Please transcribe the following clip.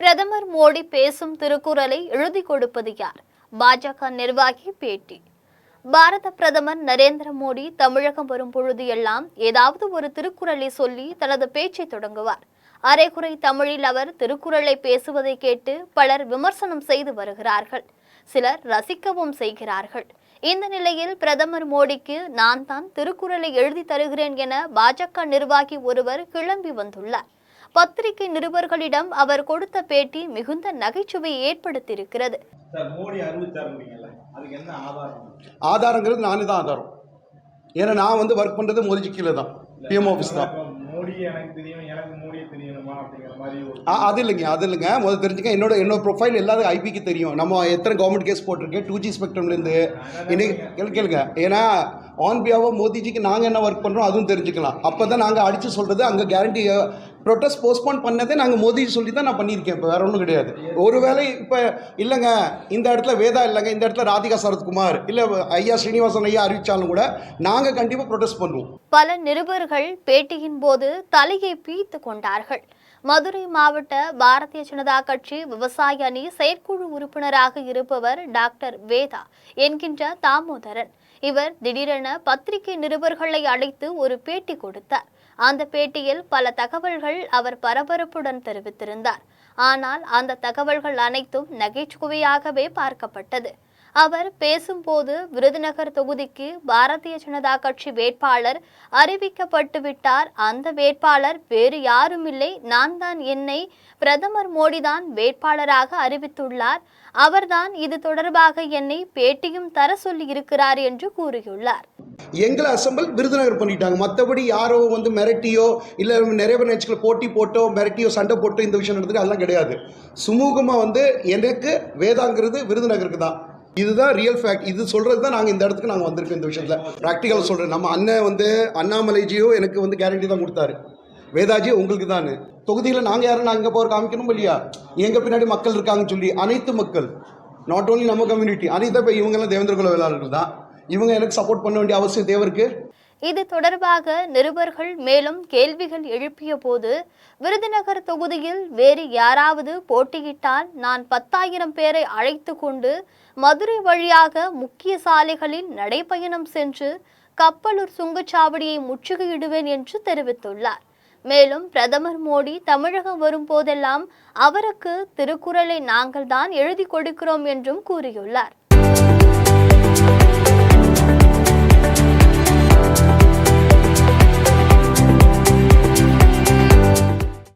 பிரதமர் மோடி பேசும் திருக்குறளை எழுதி கொடுப்பது யார்? பாஜக நிர்வாகி பேட்டி. பாரத பிரதமர் நரேந்திர மோடி தமிழகம் வரும் பொழுது எல்லாம் ஏதாவது ஒரு திருக்குறளை சொல்லி தனது பேச்சை தொடங்குவார். அரைகுறை தமிழில் அவர் திருக்குறளை பேசுவதை கேட்டு பலர் விமர்சனம் செய்து வருகிறார்கள். சிலர் ரசிக்கவும் செய்கிறார்கள். இந்த நிலையில் பிரதமர் மோடிக்கு நான் தான் திருக்குறளை எழுதி தருகிறேன் என பாஜக நிர்வாகி ஒருவர் கிளம்பி வந்துள்ளார். பத்திரிகை நிருபர்களிடம் அவர் கொடுத்த பேட்டி மிகுந்த நகைச்சுவையை ஏற்படுத்தியிருக்கிறது. ஆதாரங்கிறது நானே தான் ஆதாரம். ஏன்னா நான் ஒர்க் பண்றது மோடிஜி கீழே தான், பிஎம் ஆஃபீஸ் தான். அது இல்லைங்க முதல்ல தெரிஞ்சுக்க. என்னோட ப்ரொஃபைல் எல்லாரும் ஐபிக்கு தெரியும். நம்ம எத்தனை கவர்மெண்ட் கேஸ் போட்டிருக்கேன் 2G ஸ்பெக்ட்ரம்லேருந்து. இன்னைக்கு கேளுங்க, ஏன்னா ஆன் பிஹாஃப் ஆஃப் மோடிஜிக்கு நாங்கள் என்ன ஒர்க் பண்ணுறோம் அதுவும் தெரிஞ்சுக்கலாம். அப்போ தான் நாங்கள் அடித்து சொல்கிறது. அங்கே கேரண்டி ப்ரொட்டஸ்ட் போஸ்ட்போன் பண்ணதே நாங்கள் மோடிஜி சொல்லி தான் நான் பண்ணியிருக்கேன். இப்போ வேற ஒன்றும் கிடையாது. ஒருவேளை இப்போ இல்லைங்க இந்த இடத்துல வேதா இல்லைங்க, இந்த இடத்துல ராதிகா சரத்குமார் இல்லை ஐயா ஸ்ரீனிவாசன் ஐயா அறிவித்தாலும் கூட நாங்கள் கண்டிப்பாக ப்ரொட்டஸ்ட் பண்ணுவோம். பல நிருபர்கள் பேட்டியின் போது தலையை பீத்து கொண்டார்கள். மதுரை மாவட்ட பாரதிய ஜனதா கட்சி விவசாய அணி செயற்குழு உறுப்பினராக இருப்பவர் டாக்டர் வேதா என்கின்ற தாமோதரன். இவர் திடீரென பத்திரிகை நிருபர்களை அழைத்து ஒரு பேட்டி கொடுத்தார். அந்த பேட்டியில் பல தகவல்கள் அவர் பரபரப்புடன் தெரிவித்திருந்தார். ஆனால் அந்த தகவல்கள் அனைத்தும் நகைச்சுவையாகவே பார்க்கப்பட்டது. அவர் பேசும்போது விருதுநகர் தொகுதிக்கு பாரதிய ஜனதா கட்சி வேட்பாளர் அறிவிக்கப்பட்டு விட்டார். அந்த வேட்பாளர் வேறு யாரும் இல்லை, நான் தான். என்னை பிரதமர் மோடி தான் வேட்பாளராக அறிவித்துள்ளார். அவர்தான் இது தொடர்பாக என்னை பேட்டியும் தர சொல்லி இருக்கிறார் என்று கூறியுள்ளார். எங்களை அசம்பிள் விருதுநகர் பண்ணிட்டாங்க. மற்றபடி யாரோ மிரட்டியோ இல்லை நிறைய பேர் நிகழ்ச்சிகளை போட்டி போட்டோ மிரட்டியோ சண்டை போட்டோ இந்த விஷயம் நடந்துட்டு அதெல்லாம் கிடையாது. சுமூகமாக எனக்கு வேதாங்கிறது விருதுநகருக்கு தான். இதுதான் ரியல் ஃபேக்ட். இது சொல்கிறது தான் நாங்கள் இந்த இடத்துக்கு நாங்கள் வந்திருக்கோம். இந்த விஷயத்தில் ப்ராக்டிக்கலாக சொல்கிறேன். நம்ம அண்ணன் அண்ணாமலைஜியோ எனக்கு கேரண்டி தான் கொடுத்தாரு. வேதாஜி உங்களுக்கு தான் தொகுதியில் நாங்கள் யாரும் நாங்கள் போகிற காமிக்கணும் இல்லையா? எங்கள் பின்னாடி மக்கள் இருக்காங்கன்னு சொல்லி அனைத்து மக்கள், நாட் ஓன்லி நம்ம கம்யூனிட்டி, அனைத்து இப்போ இவங்கெல்லாம் தேவேந்திர குல வேளாளர்கள் தான். இவங்க எனக்கு சப்போர்ட் பண்ண வேண்டிய அவசியம் தேவருக்கு. இது தொடர்பாக நிருபர்கள் மேலும் கேள்விகள் எழுப்பிய போது, விருதுநகர் தொகுதியில் வேறு யாராவது போட்டியிட்டால் நான் 10,000 பேரை அழைத்து கொண்டு மதுரை வழியாக முக்கிய சாலைகளில் நடைபயணம் சென்று கப்பலூர் சுங்கச்சாவடியை முற்றுகையிடுவேன் என்று தெரிவித்துள்ளார். மேலும் பிரதமர் மோடி தமிழகம் வரும் போதெல்லாம் அவருக்கு திருக்குறளை நாங்கள் தான் எழுதி கொடுக்கிறோம் என்றும் கூறியுள்ளார்.